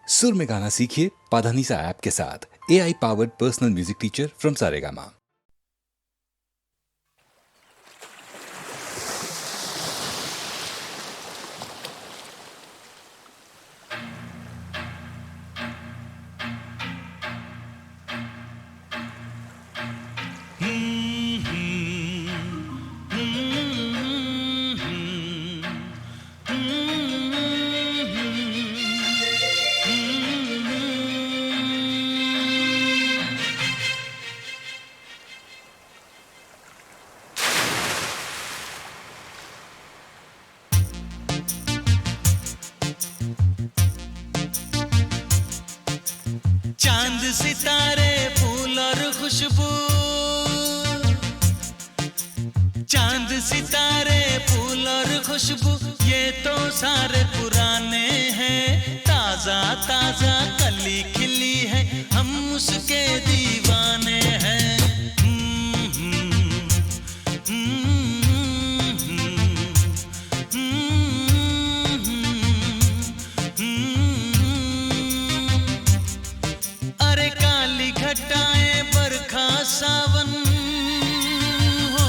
सुर में गाना सीखिए पाधानीसा ऐप के साथ। AI powered personal music teacher from Saregama. चांद सितारे फूल और खुशबू, चांद सितारे फूल और खुशबू, ये तो सारे पुराने हैं। ताजा ताजा कली खिली है, हम उसके दीवाने हैं। अरे काली घटाएं बरखा सावन हो,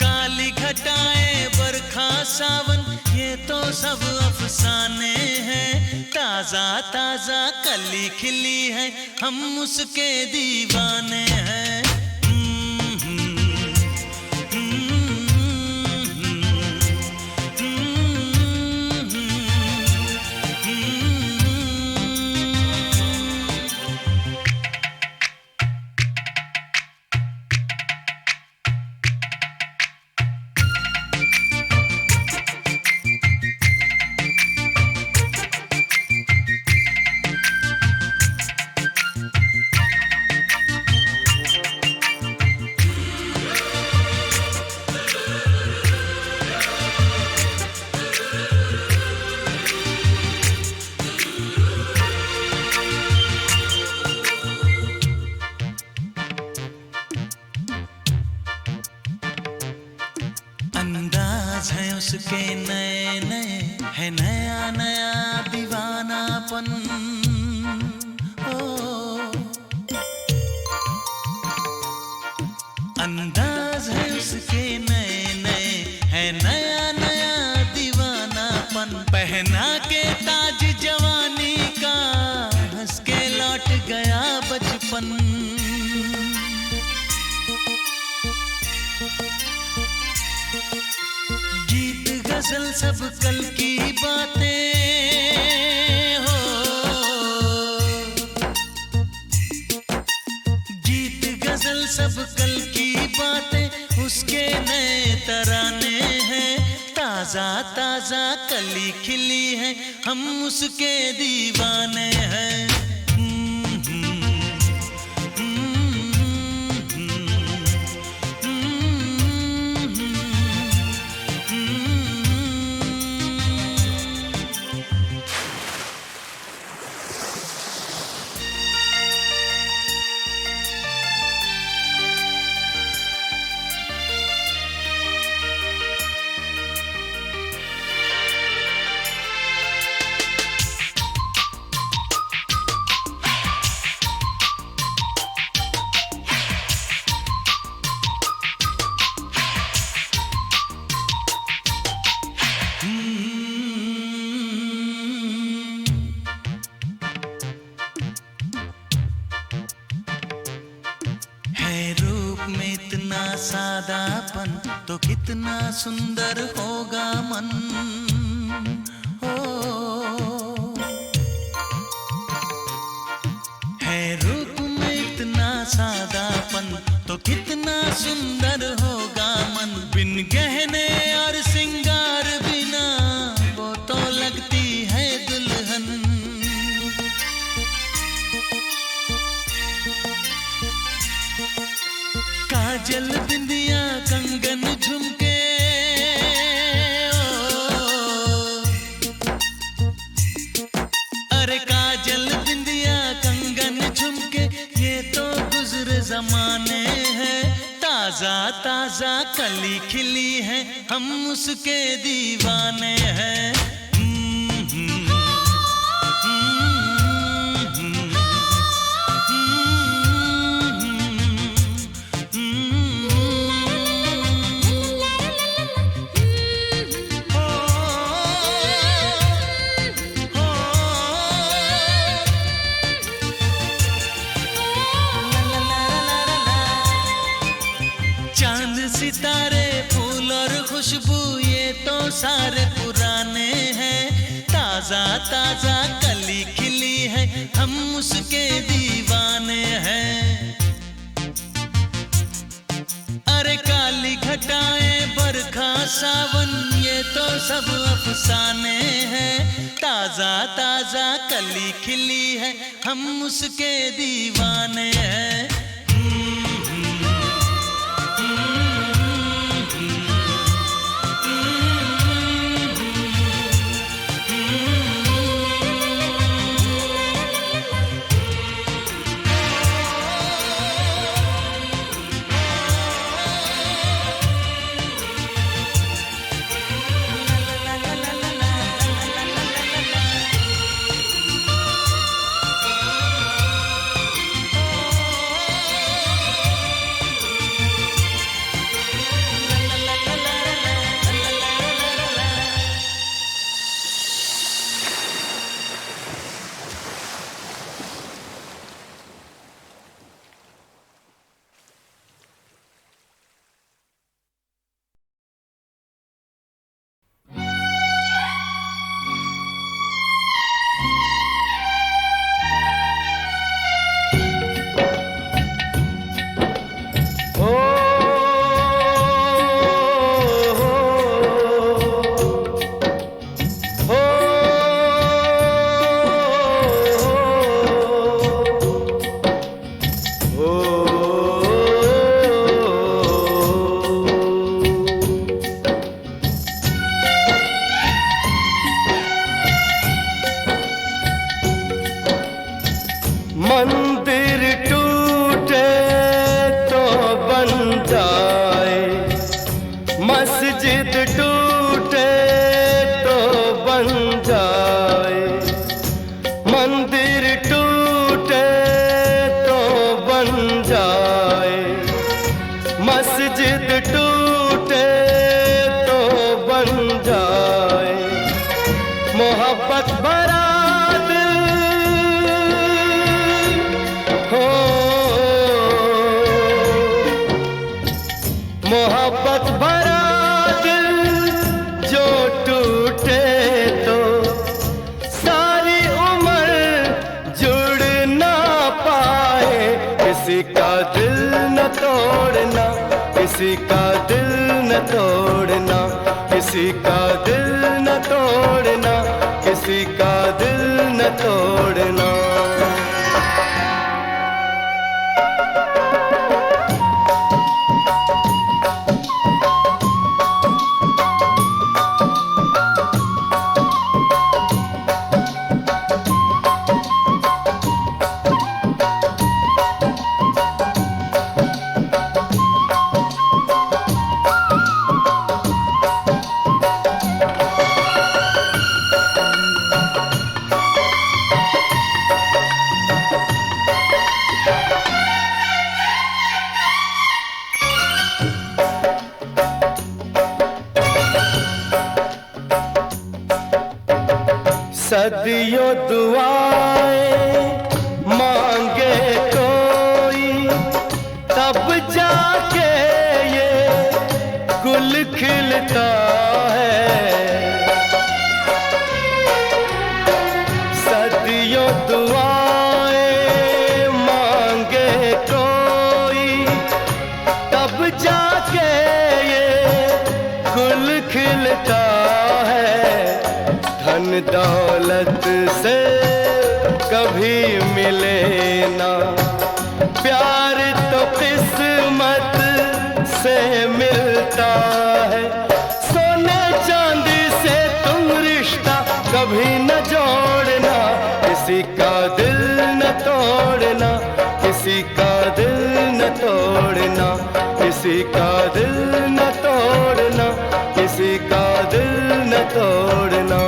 काली घटाएं बरखा सावन, ये तो सब अफसाने हैं। ताजा ताजा कली खिली है, हम उसके दीवाने हैं। अंदाज है उसके नए नए, है नया नया दीवानापन। ओ अंदाज है उसके नए नए, है नया नया दीवानापन। पहना के ताज जवानी का, हंस के लौट गया बचपन। गीत गजल सब कल की बातें हो, गीत गजल सब कल की बातें, उसके नए तराने हैं। ताजा ताजा कली खिली है, हम उसके दीवाने हैं। है रूप में इतना सादापन, तो कितना सुंदर होगा मन। हो है रूप में इतना सादापन, तो कितना सुंदर होगा मन। बिन गहने और सिंगार बिना, वो तो लगती है दुल्हन। काजल बिंदिया कंगन झुमके, अरे काजल बिंदिया कंगन झुमके, ये तो गुजरे जमाने हैं। ताजा ताजा कली खिली है, हम उसके दीवाने हैं। सारे पुराने हैं, ताजा ताजा कली खिली है, हम उसके दीवाने हैं। अरे काली घटाएं बरखा सावन ये तो सब अफसाने हैं, ताजा ताजा कली खिली है, हम उसके दीवाने हैं। मंदिर टूटे तो बन जाए, मस्जिद टूटे तो बन जाए, मंदिर टूटे तो बन जाए, मस्जिद टूटे तो बन जाए, मोहब्बत भरा मोहब्बत भरा दिल जो टूटे तो सारी उम्र जुड़ ना पाए। किसी का दिल न तोड़ना, किसी का दिल न तोड़ना, किसी का दिल न तोड़ना, किसी का दिल न तोड़ना। सदियों दुआएं मांगे कोई, तब जाके ये गुल खिलता है। सदियों दुआएं मांगे कोई, तब जाके ये गुल खिलता है। धन दौलत से कभी मिले ना, प्यार तो किस्मत से मिलता है। सोने चांदी से तुम रिश्ता कभी न जोड़ना, किसी का दिल न तोड़ना, किसी का दिल न तोड़ना, किसी का दिल न तोड़ना, किसी का दिल न तोड़ना।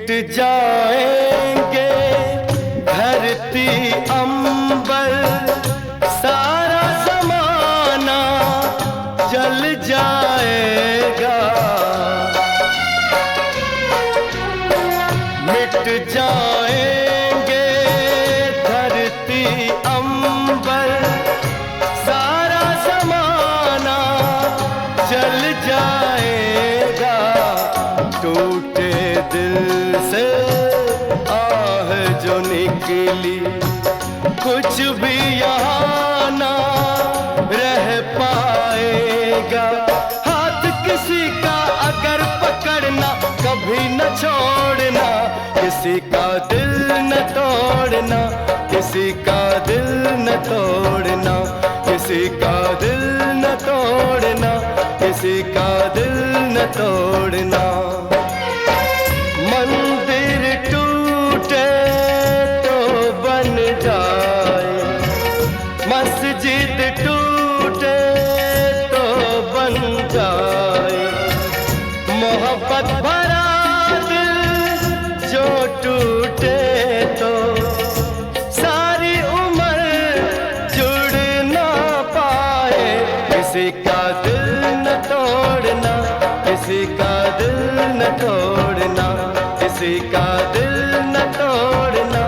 मिट जाएंगे धरती अंबर, सारा जमाना जल जाएगा। मिट जाएंगे धरती अंबर, सारा जमाना जल जाएगा। टूटे दिल से आह जो निकली, कुछ भी यहाँ ना रह पाएगा। हाथ किसी का अगर पकड़ना, कभी न छोड़ना, किसी का दिल न तोड़ना, किसी का दिल न तोड़ना, किसी का दिल न तोड़ना, किसी का दिल न तोड़ना। मंदिर टूटे तो बन जाए, मस्जिद टूटे तो बन जाए। मोहब्बत भरा दिल जो टूटे तो सारी उम्र जुड़ ना पाए। किसी का दिल न तोड़ना, किसी का दिल न तोड़ना, किसी का दिल न तोड़ना,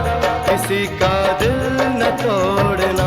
किसी का दिल न तोड़ना।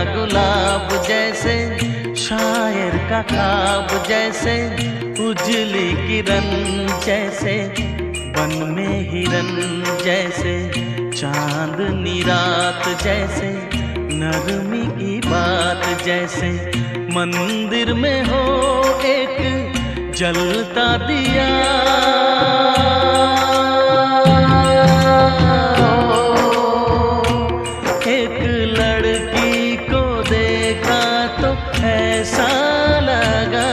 गुलाब जैसे शायर का ख्वाब, जैसे उजली किरण, जैसे बन में हिरन, जैसे चांदनी रात, जैसे नरमी की बात, जैसे मंदिर में हो एक जलता दिया। एक लड़की को देखा तो ऐसा लगा,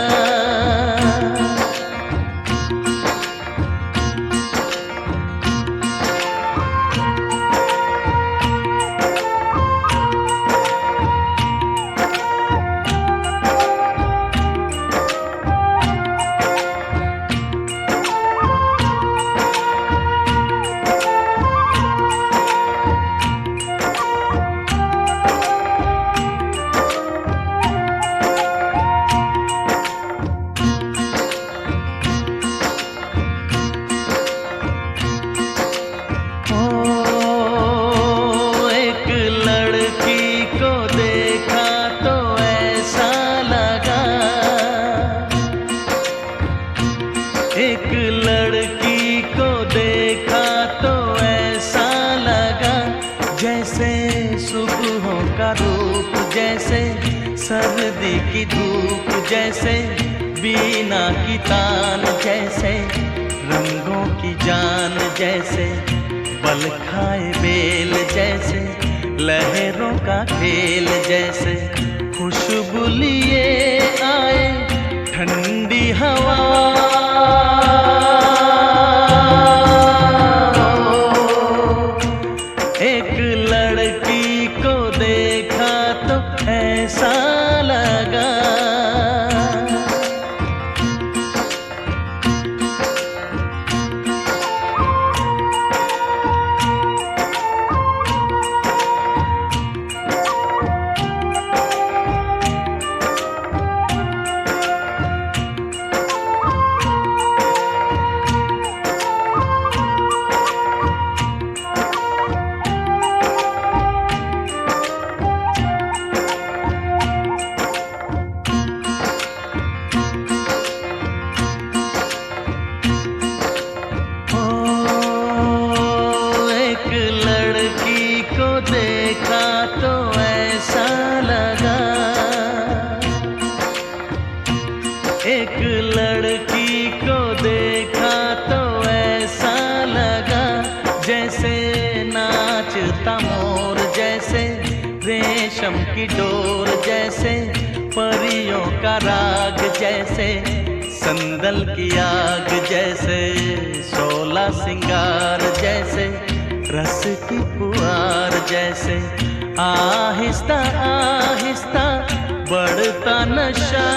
एक लड़की को देखा तो ऐसा लगा, जैसे सुबहों का रूप, जैसे सर्दी की धूप, जैसे बीना की तान, जैसे रंगों की जान, जैसे बल खाए बेल, जैसे लहरों का खेल, जैसे खुशबू लिए आए ठंडी हवा। एक लड़की को देखा तो ऐसा लगा, लड़की को देखा तो ऐसा लगा जैसे नाचता मोर, जैसे रेशम की डोर, जैसे परियों का राग, जैसे संदल की आग, जैसे सोला सिंगार, जैसे रस की फुहार, जैसे आहिस्ता आहिस्ता बढ़ता नशा।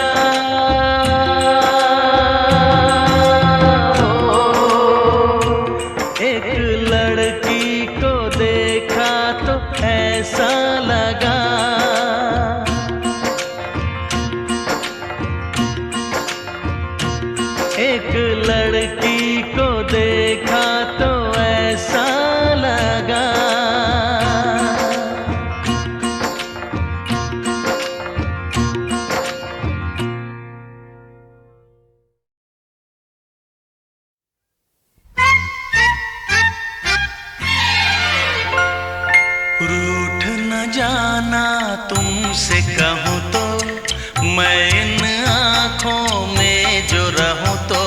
एक लड़की को देखा तो ऐसा लगा, एक लड़की को देखा तो ऐसा लगा। रूठ न जाना तुमसे कहूँ तो, मैं इन आँखों में जो रहूँ तो।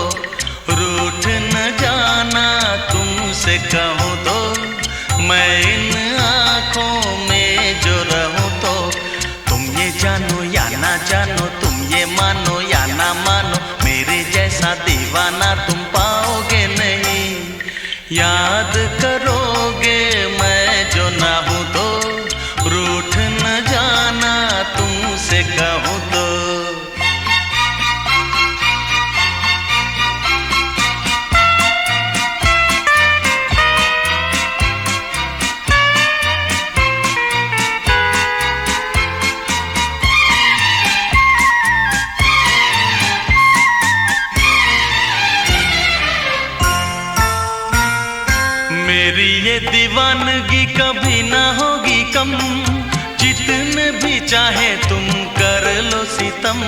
रूठ न जाना तुमसे कहूँ तो, मैं इन आँखों में जो रहूँ तो। तुम ये जानो या ना जानो, तुम ये मानो या ना मानो, मेरे जैसा दीवाना तुम पाओगे नहीं। याद करोगे मैं जो ना हूँ तो, रूठ न जाना तुमसे कहूँ तो। मेरी ये दीवानगी कभी ना होगी कम, जितने भी चाहे तुम कर लो सितम।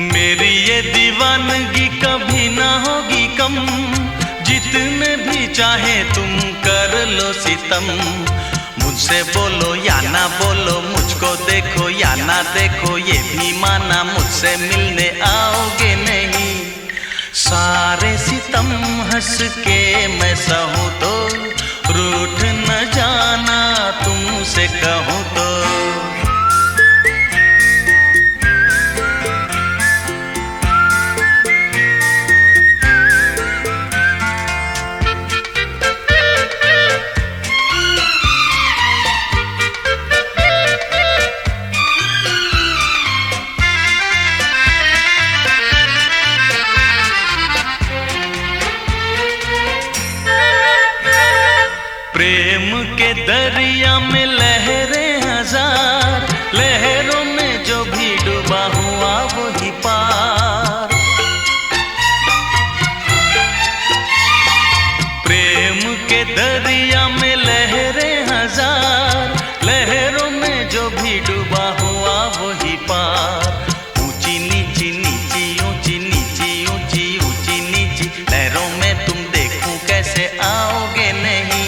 मेरी ये दीवानगी कभी ना होगी कम, जितने भी चाहे तुम कर लो सितम। मुझसे बोलो या ना बोलो, मुझको देखो या ना देखो, ये भी माना मुझसे मिलने आओगे नहीं। सारे सितम हंस के मैं सहूँ तो, रूठ न जाना तुमसे कहूँ तो। प्रेम के दरिया में लहरें हजार, लहरों में जो भी डूबा हुआ वही पार। प्रेम के दरिया में लहरें हजार, लहरों में जो भी डूबा हुआ वही पार। ऊंची नीची नीची ऊंची नीची ऊंची ऊंची नीची लहरों में तुम देखूं कैसे आओगे नहीं।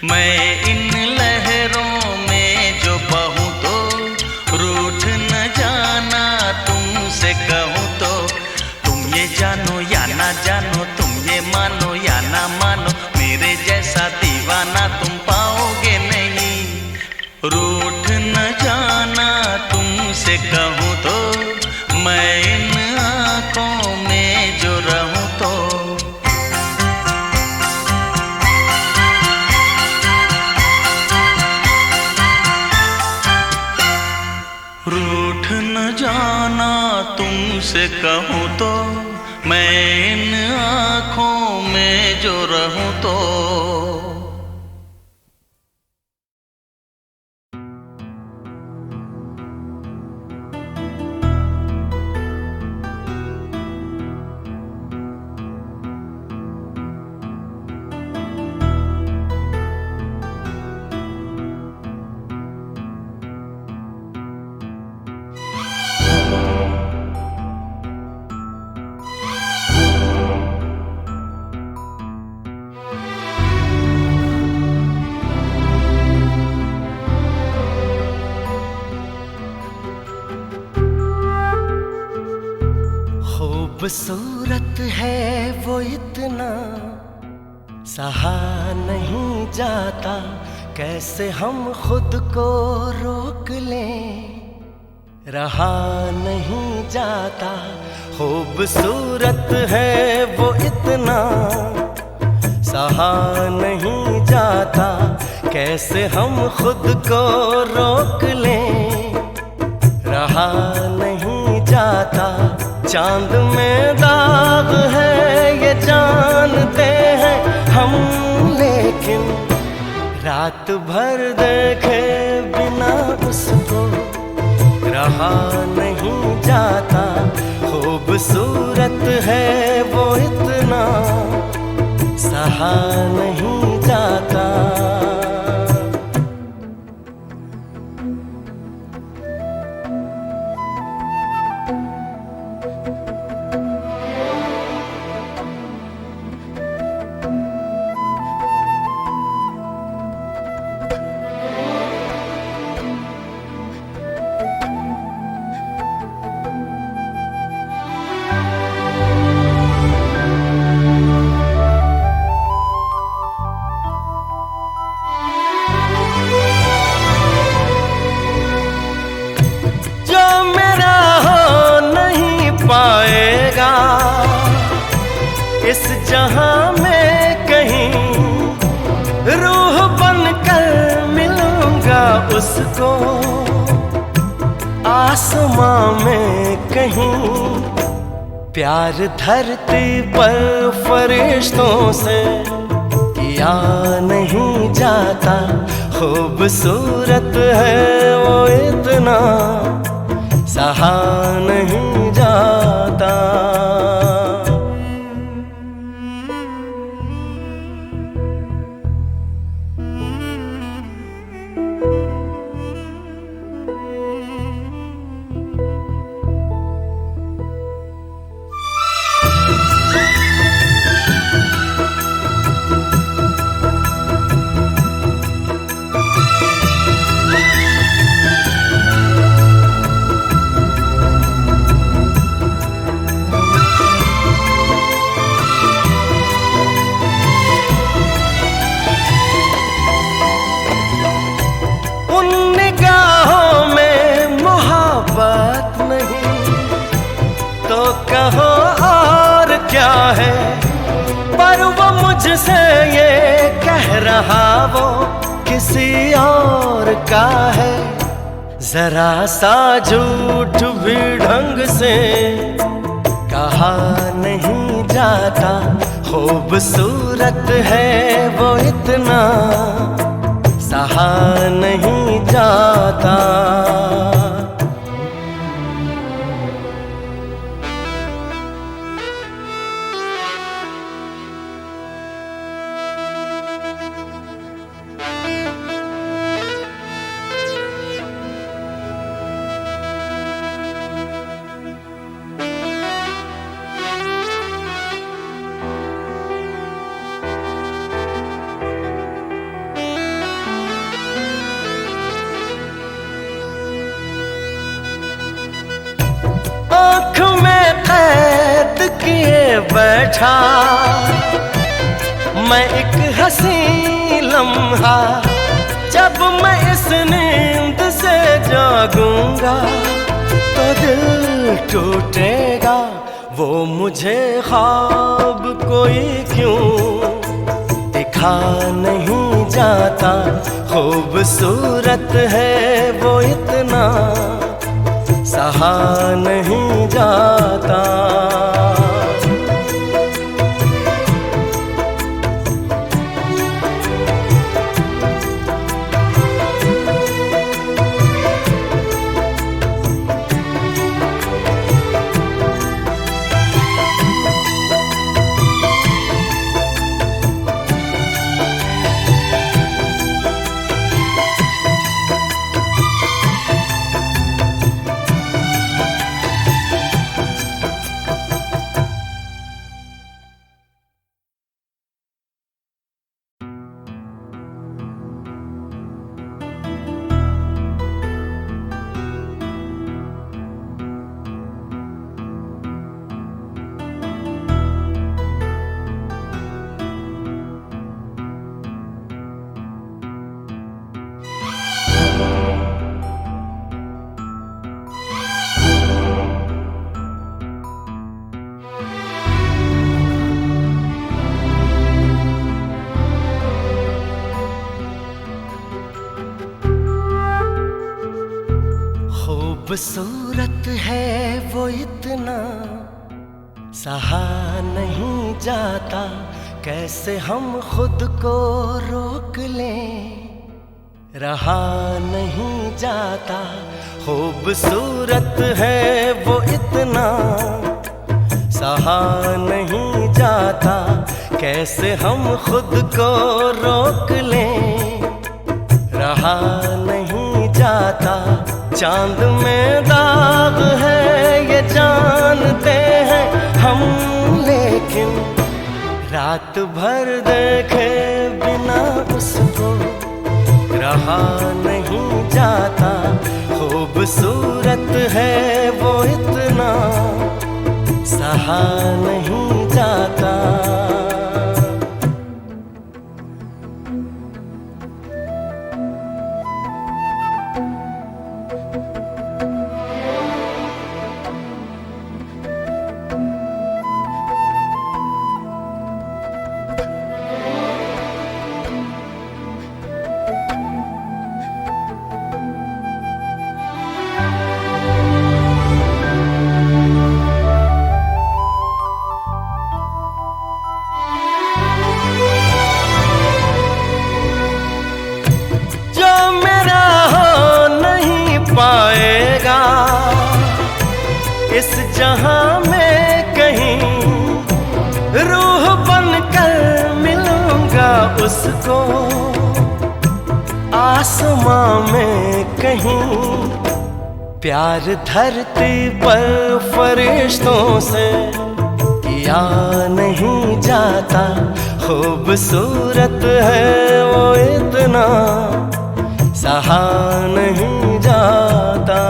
मैं इन लहरों में जो बहूँ तो, रूठ न जाना तुमसे कहूँ तो। तुम ये जानो या ना जानो, तुम ये मानो या ना मानो, मेरे जैसा दीवाना तुम पाओगे नहीं। रूठ न जाना तुमसे कहूँ तो, मैं इन आँखों में जो रहूँ तो। रूठ न जाना तुमसे कहूँ तो, मैं इन आँखों में जो रहूँ तो। खूबसूरत है वो इतना, सहा नहीं जाता, कैसे हम खुद को रोक लें, रहा नहीं जाता। खूबसूरत है वो इतना, सहा नहीं जाता, कैसे हम खुद को रोक लें, रहा नहीं जाता। चांद में दाग है ये जानते हैं हम, लेकिन रात भर देखे बिना उसको रहा नहीं जाता। खूबसूरत है वो इतना, सहा नहीं जाता। पाएगा इस जहां में कहीं, रूह बनकर मिलूंगा उसको आसमां में कहीं। प्यार धरती पर फरिश्तों से किया नहीं जाता, खूबसूरत है वो इतना, सहा नहीं जाता। कहो और क्या है, पर वो मुझसे ये कह रहा वो किसी और का है। जरा सा झूठ भी ढंग से कहा नहीं जाता, खूबसूरत है वो इतना, सहा नहीं जाता। आँख में कैद किए बैठा मैं एक हंसी लम्हा, जब मैं इस नींद से जागूंगा तो दिल टूटेगा। वो मुझे ख्वाब कोई क्यों दिखा नहीं जाता, खूबसूरत है वो इतना, सहा नहीं जाता। खूबसूरत है वो इतना, सहा नहीं जाता, कैसे हम खुद को रोक लें, रहा नहीं जाता। खूबसूरत है वो इतना, सहा नहीं जाता, कैसे हम खुद को रोक लें, रहा नहीं जाता। चांद में दाग है ये जानते हैं हम, लेकिन रात भर देखे बिना उसको रहा नहीं जाता। खूबसूरत है वो इतना, सहा नहीं जाता। पाएगा इस जहां में कहीं, रूह बनकर मिलूंगा उसको आसमां में कहीं। प्यार धरती पर फरिश्तों से किया नहीं जाता, खूबसूरत है वो इतना, सहा नहीं जाता।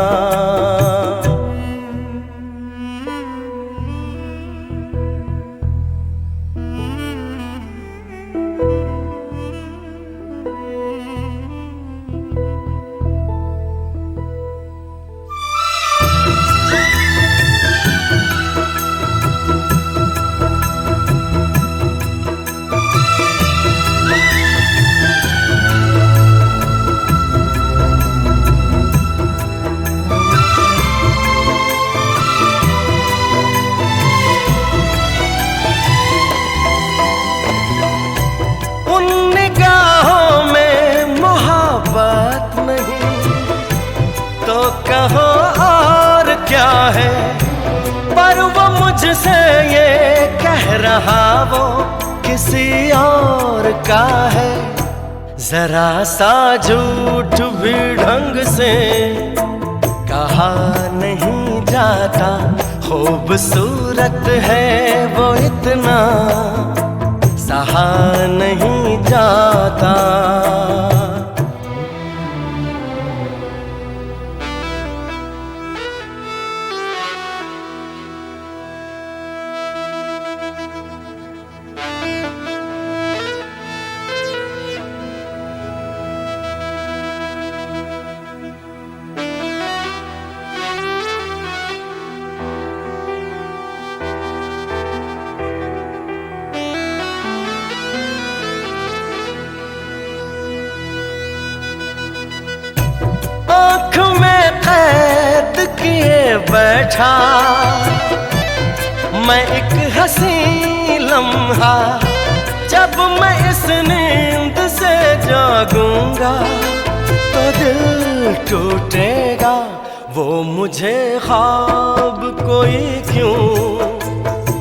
कहो और क्या है, पर वो मुझसे ये कह रहा वो किसी और का है। जरा सा झूठ भी ढंग से कहा नहीं जाता, खूबसूरत है वो इतना, सहा नहीं जाता। आँख में कैद किए बैठा मैं एक हंसी लम्हा, जब मैं इस नींद से जागूंगा तो दिल टूटेगा। वो मुझे ख्वाब कोई क्यों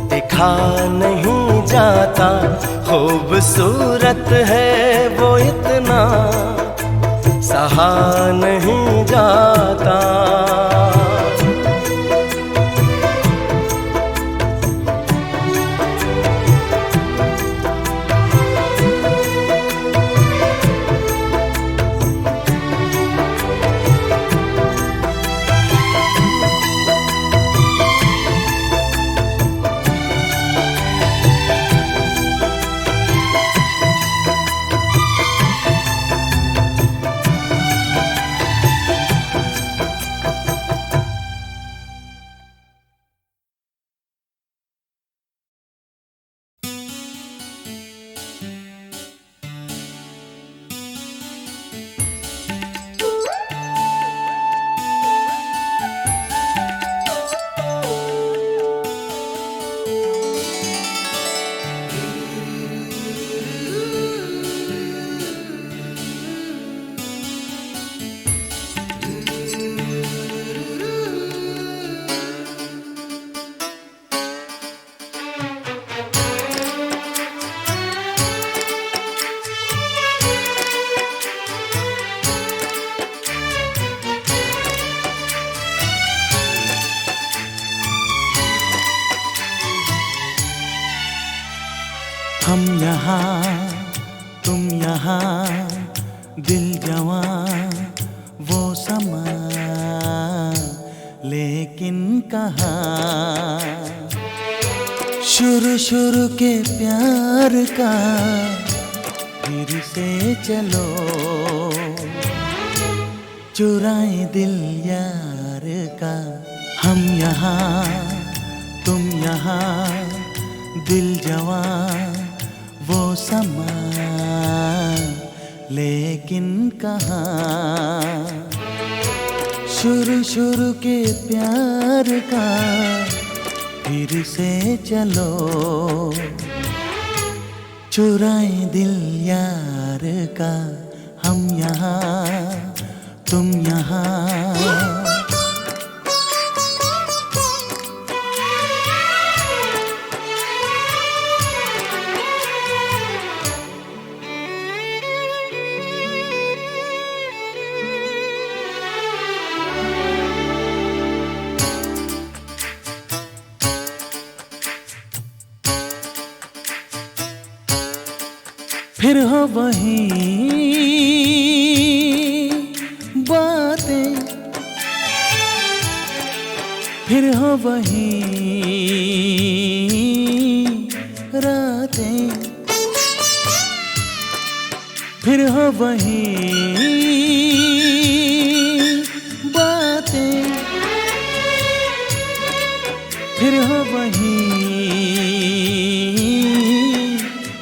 दिखा नहीं जाता, खूबसूरत है वो इतना, सहा नहीं जाता। हम यहाँ तुम यहाँ, दिल जवां वो समा, लेकिन कहाँ शुरू शुरू के प्यार का फिर से चलो, चुराए दिल यार का। हम यहाँ तुम यहाँ, दिल जवां वो समा, लेकिन कहाँ शुरू शुरू के प्यार का फिर से चलो, चुराए दिल यार का। हम यहाँ तुम यहाँ। फिर हो वही बातें, फिर हो वही रातें, फिर हो वही बातें, फिर हो वही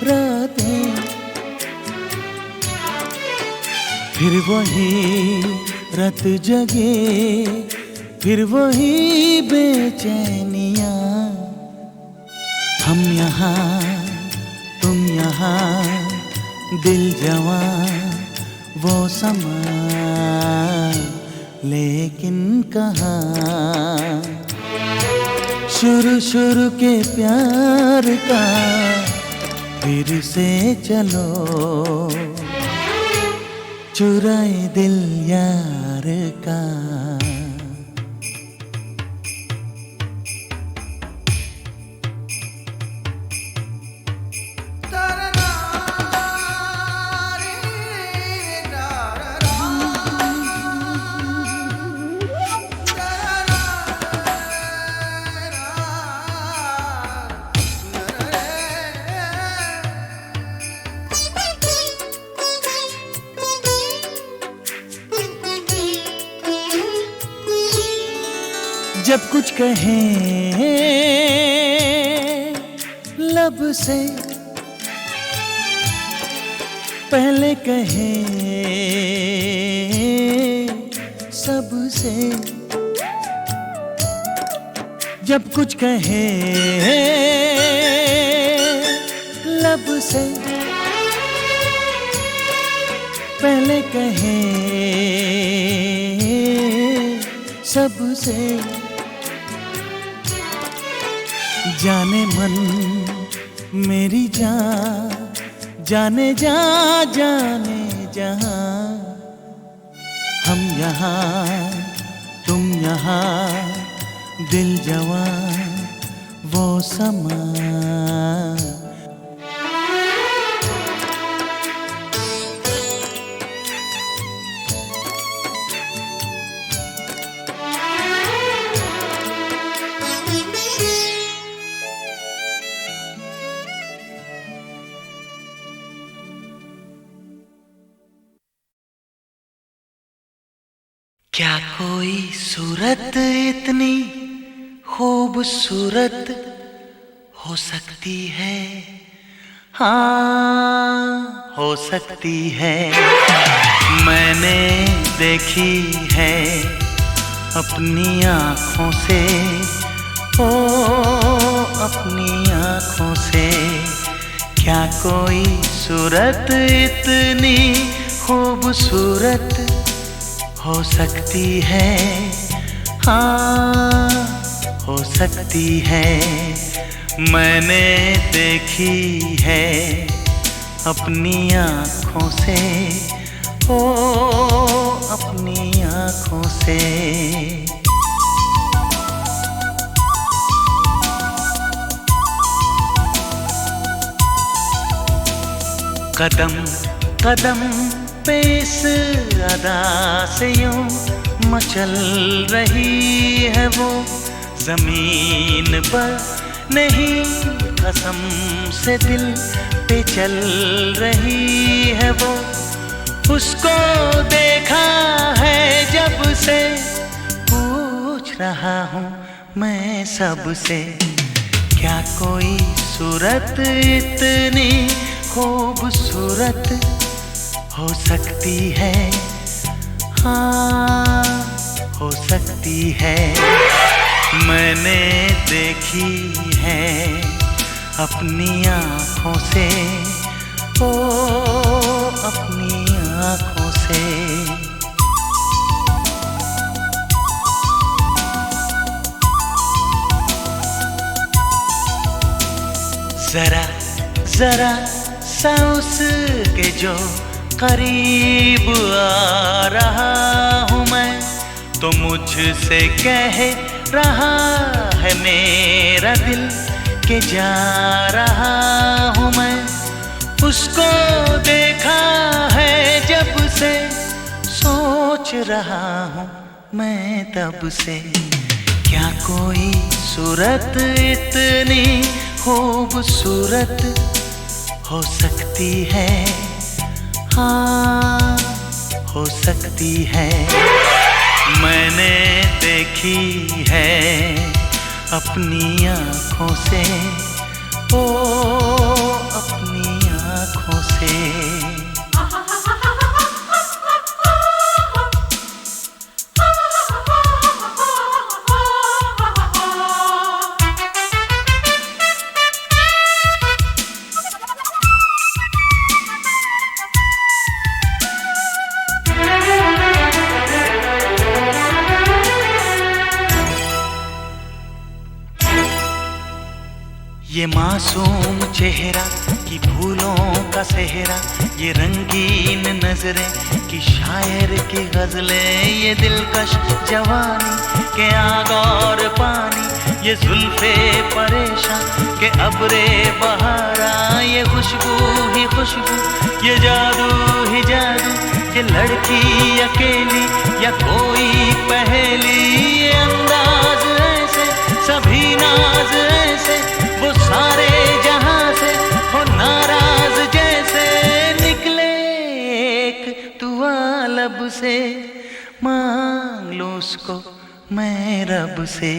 रातें, फिर वही रत जगे, फिर वही बेचैनियाँ। हम यहाँ तुम यहाँ, दिल जवां वो समा, लेकिन कहाँ शुरू शुरू के प्यार का फिर से चलो, चुराए दिल यार का। जब कुछ कहें लब से, पहले कहें सबसे। जब कुछ कहें लब से, पहले कहें सबसे। जाने मन मेरी जान, जाने जा जाने जहां। हम यहाँ तुम यहाँ, दिल जवां वो समा। क्या कोई सूरत इतनी खूबसूरत हो सकती है? हाँ हो सकती है। मैंने देखी है अपनी आँखों से, ओ अपनी आँखों से। क्या कोई सूरत इतनी खूबसूरत हो सकती है? हाँ हो सकती है। मैंने देखी है अपनी आँखों से, ओ अपनी आँखों से। कदम कदम पे इस अदा से यूं मचल रही है वो, जमीन पर नहीं कसम से दिल पे चल रही है वो। उसको देखा है जब से, पूछ रहा हूँ मैं सबसे, क्या कोई सूरत इतनी खूबसूरत हो सकती है? हाँ हो सकती है। मैंने देखी है अपनी आँखों से, ओ अपनी आँखों से। जरा जरा सा उसके जो करीब आ रहा हूँ मैं, तो मुझसे कह रहा है मेरा दिल के जा रहा हूँ मैं। उसको देखा है जब से, सोच रहा हूँ मैं तब से, क्या कोई सूरत इतनी खूबसूरत हो सकती है? हाँ हो सकती है। मैंने देखी है अपनी आँखों से, ओ अपनी आँखों से। ये मासूम चेहरा कि भूलों का सेहरा, ये रंगीन नजरें कि शायर की गजलें, ये दिलकश जवानी के आग और पानी, ये जुल्फे परेशान के अब्रे बहारा, ये खुशबू ही खुशबू, ये जादू ही जादू, ये लड़की अकेली या कोई पहेली, ये अंदाज ऐसे सभी नाज ऐसे, वो सारे जहां से हो नाराज जैसे, निकले एक दुआ लब से, मांग लूं उसको मैं रब से,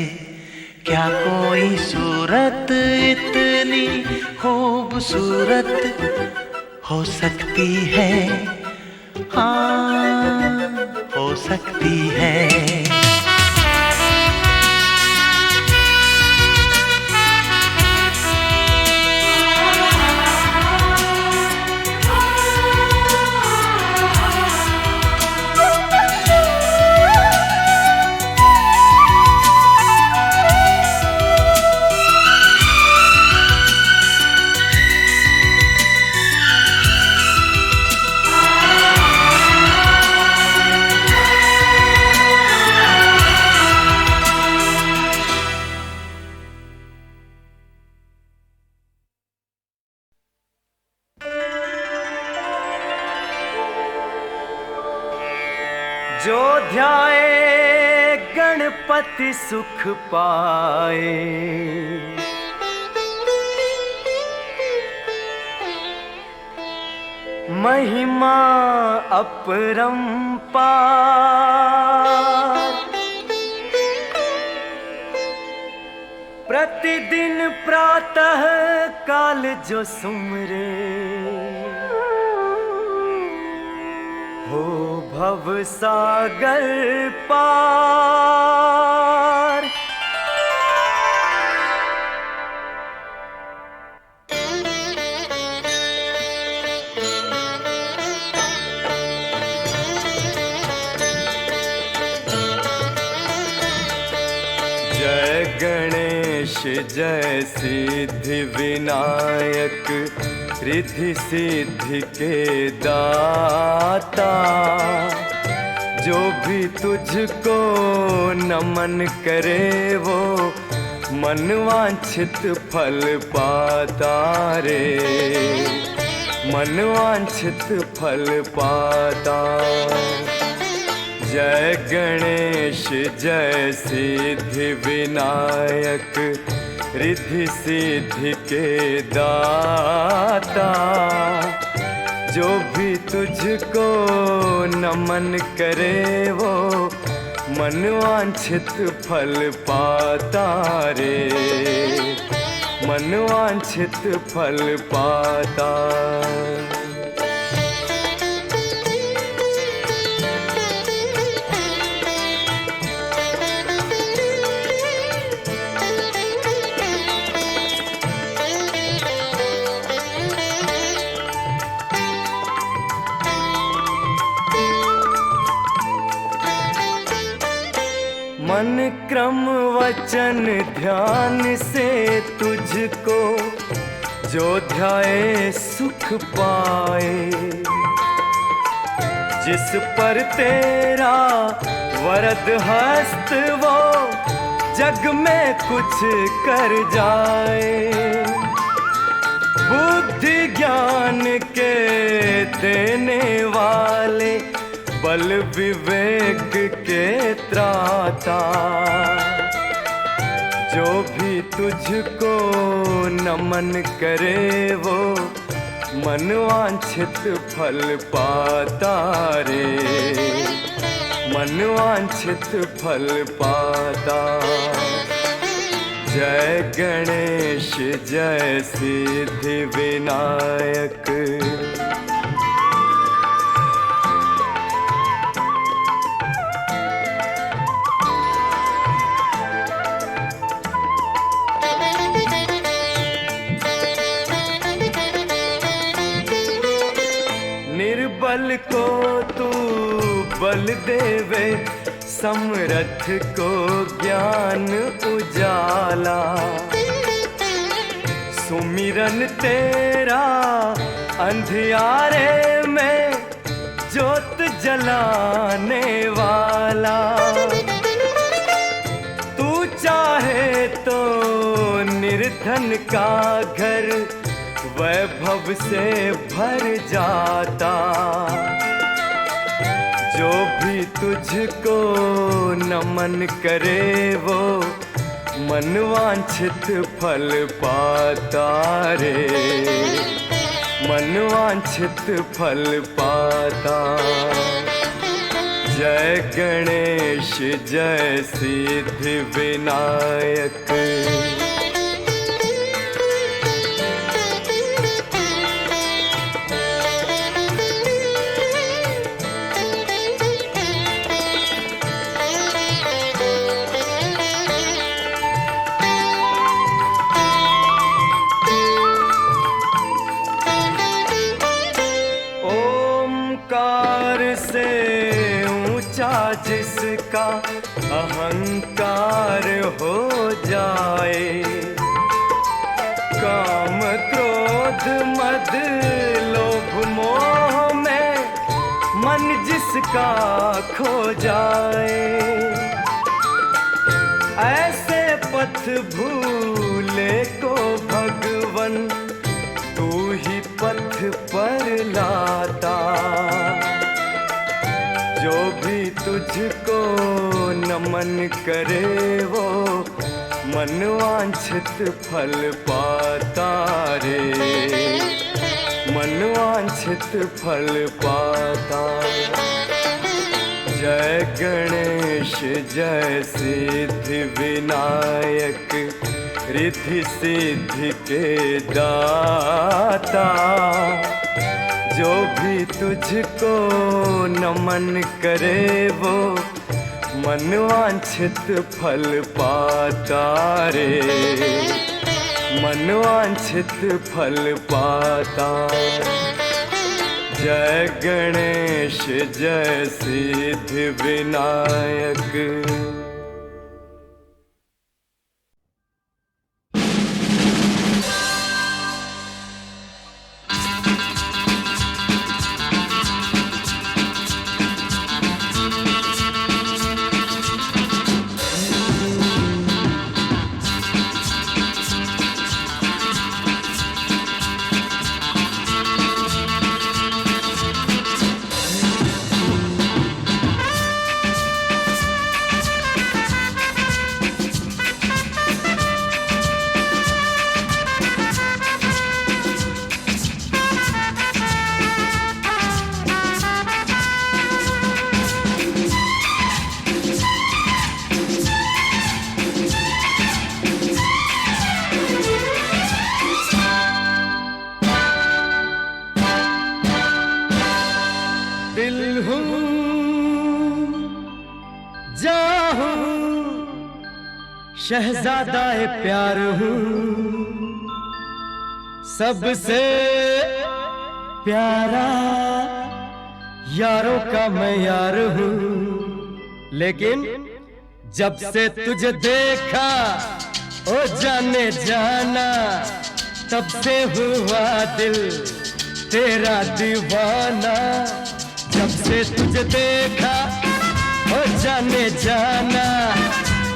क्या कोई सूरत इतनी खूबसूरत हो सकती है? हाँ हो सकती है। जो ध्याए गणपति सुख पाए, महिमा अपरंपार, प्रतिदिन प्रातः काल जो सुमरे, हो भव सागर पार। जय गणेश जय सिद्धि विनायक, रिद्धि सिद्धि के दाता, जो भी तुझको नमन करे वो मनवांछित फल पाता रे। मनवांछित फल पाता। जय गणेश जय सिद्धि विनायक, रिद्धि सिद्धि के दाता। जो भी तुझको नमन करे वो मनवांछित फल पाता रे, मनवांछित फल पाता। मन क्रम वचन ध्यान से तुझको जो ध्याए सुख पाए। जिस पर तेरा वरद हस्त वो जग में कुछ कर जाए। बुद्धि ज्ञान के देने वाले, बल विवेक के त्राता। जो भी तुझको नमन करे वो मनवांछित फल पाता रे, मनवांछित फल पाता। जय गणेश जय सिद्धि विनायक। निर्बल को तू बल देवे, समर्थ को ज्ञान उजाला। सुमिरन तेरा अंधियारे में ज्योत जलाने वाला। तू चाहे तो निर्धन का घर वैभव से भर जाता। जो भी तुझको नमन करे वो मनवांछित फल पाता रे, मनवांछित फल पाता। जय गणेश जय सिद्धि विनायक। जिसका अहंकार हो जाए। काम क्रोध मद लोभ मोह में मन जिसका खो जाए। ऐसे पथ भूले को भगवन तू ही पथ पर लाता। जो भी तुझको नमन करे वो मनवांछित फल पाता रे, मनवांछित फल पाता। जय गणेश जय सिद्धि विनायक, रिद्धि सिद्धि के दाता। जो भी तुझको नमन करे वो मनवांछित फल पाता रे, मनवांछित फल पाता। जय गणेश जय सिद्धि विनायक। शहजादा प्यार हूँ, सबसे प्यारा यारों का मैं यार हूँ। लेकिन जब से तुझे देखा ओ जाने जाना, तब से हुआ दिल तेरा दीवाना। जब से तुझे देखा ओ जाने जाना,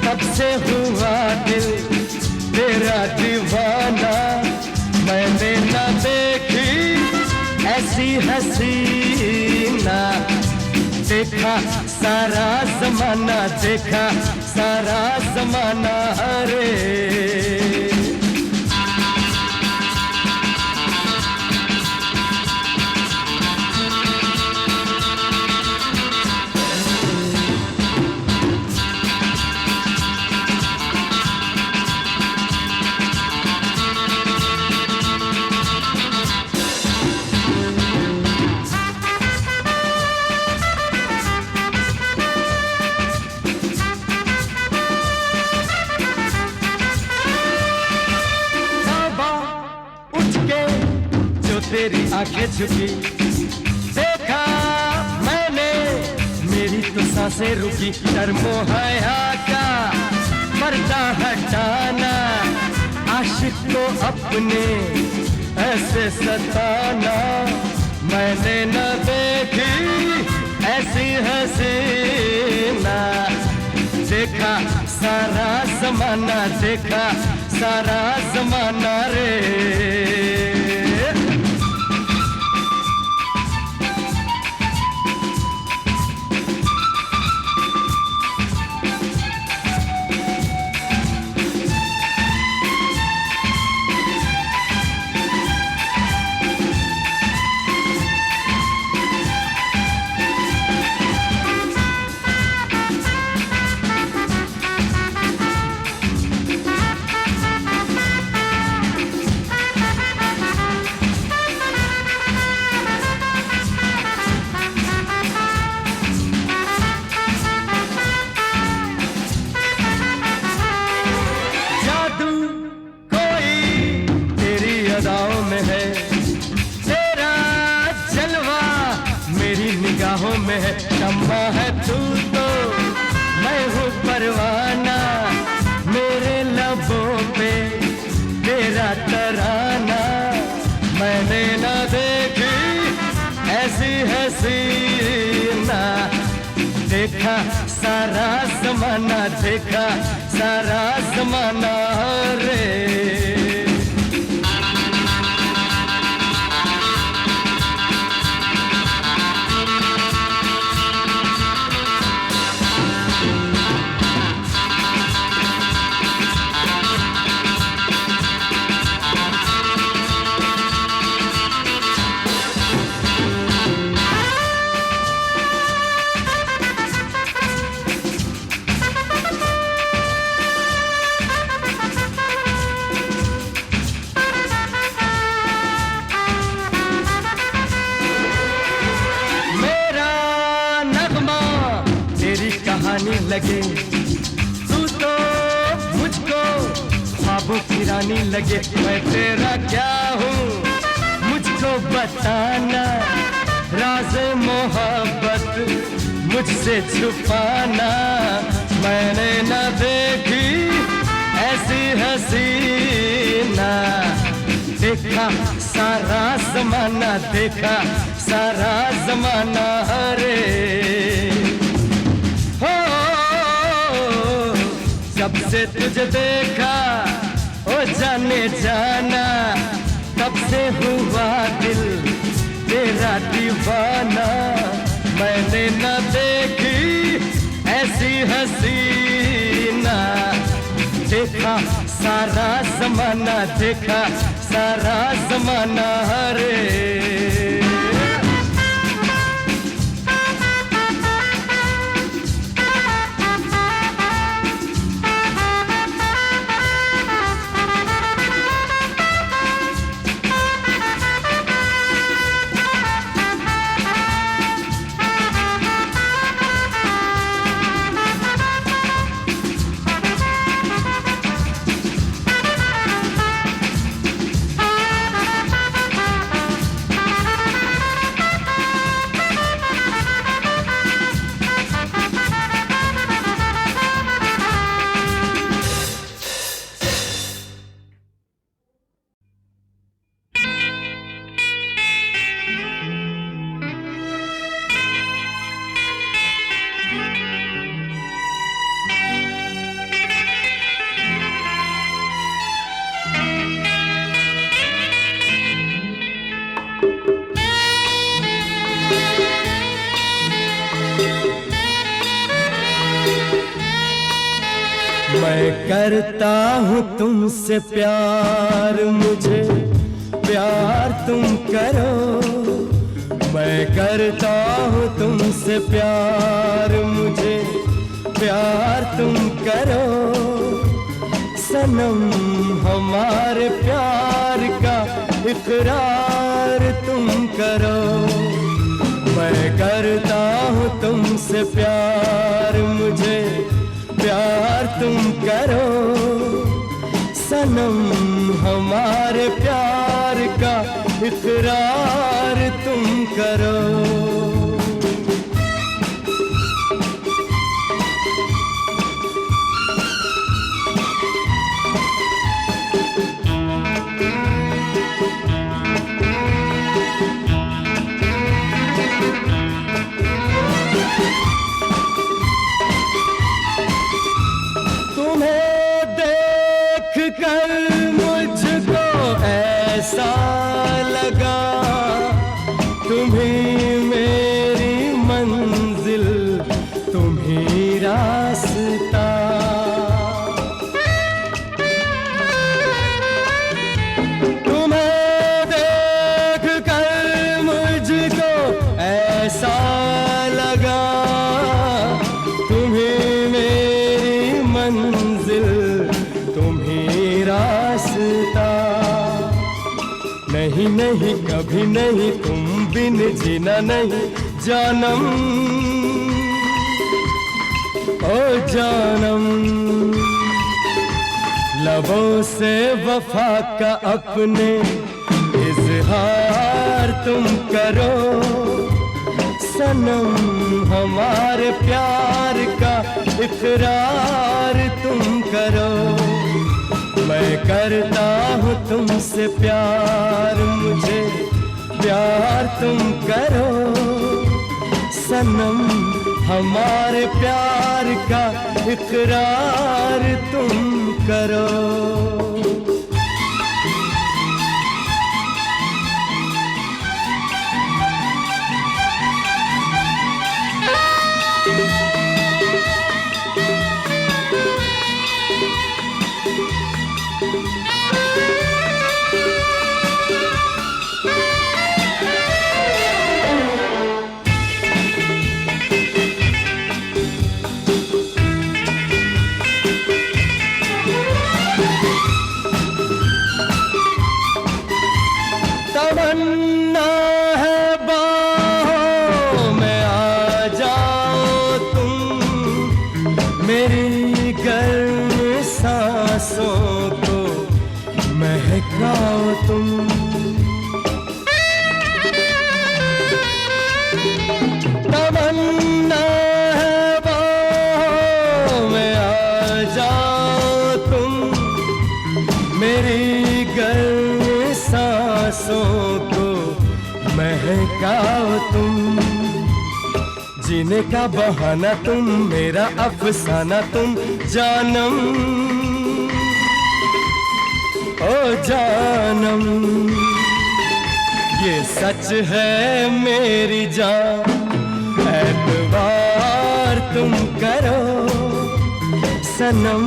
तब से हुआ दिल तेरा दीवाना। मैंने ना देखी ऐसी हसीना, देखा सारा जमाना, देखा सारा जमाना रे। तेरी आंखें झुकी, देखा मैंने मेरी तो सांसें रुकी। शर्मो हया का पर्दा हटाना, आशिक को अपने ऐसे सताना। मैंने न देखी ऐसी हसीना, देखा सारा जमाना, देखा सारा जमाना रे। में है तेरा जलवा, मेरी निगाहों में है। शम्मा है तू तो मैं हूँ परवाना, मेरे लबों पे तेरा तराना। मैंने न देखी ऐसी हसीना, देखा सारा जमाना, देखा सारा जमाना रे। लगे तू तो मुझको ख्वाबों की रानी लगे। मैं तेरा क्या हूँ मुझको बताना, राज़ मोहब्बत मुझसे छुपाना। मैंने न देखी ऐसी हसीना, देखा सारा ज़माना, देखा सारा ज़माना रे। जब से तुझे देखा ओ जाने जाना, तब से हुआ दिल तेरा दीवाना। मैंने न देखी ऐसी हसीना, देखा सारा जमाना, देखा सारा जमाना रे। मैं करता हूँ तुमसे प्यार, मुझे प्यार तुम करो। मैं करता हूँ तुमसे प्यार, मुझे प्यार तुम करो। सनम हमारे प्यार का इकरार तुम करो। मैं करता हूँ तुमसे प्यार, मुझे प्यार तुम करो। सनम हमारे प्यार का इकरार तुम करो। कर मुझको ऐसा लगा, तुम ही मेरी मंजिल, तुम ही रास्ता। तुम्हें देख कर मुझको ऐसा लगा, तुम ही मेरी मंजिल, तुम ही रास्ता। नहीं नहीं कभी नहीं, तुम बिन जीना नहीं जानम, ओ जानम। लबों से वफा का अपने इजहार तुम करो। सनम हमारे प्यार का इकरार तुम करो। मैं करता हूँ तुमसे प्यार, मुझे प्यार तुम करो। सनम हमारे प्यार का इकरार तुम करो। तमन्ना है बाहों में आ जाओ तुम, मेरी गर्म सांसों को महकाओ तुम। तमन्ना है बाहों में आ जाओ तुम, मेरी गर्म सांसों को महकाओ तुम। जीने का बहाना तुम, मेरा अफसाना तुम जानम, ओ जानम। ये सच है मेरी जान, एतबार तुम करो। सनम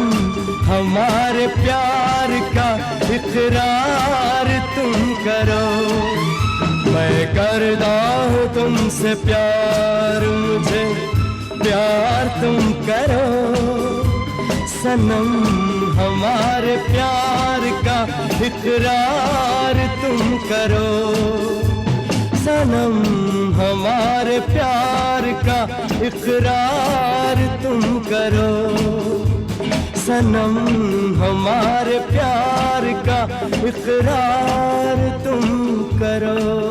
हमारे प्यार का इकरार तुम करो। मैं करता हूँ तुमसे प्यार, मुझे प्यार तुम करो। सनम हमारे प्यार का इकरार तुम करो। सनम हमारे प्यार का इकरार तुम करो। सनम हमारे प्यार का इकरार तुम करो।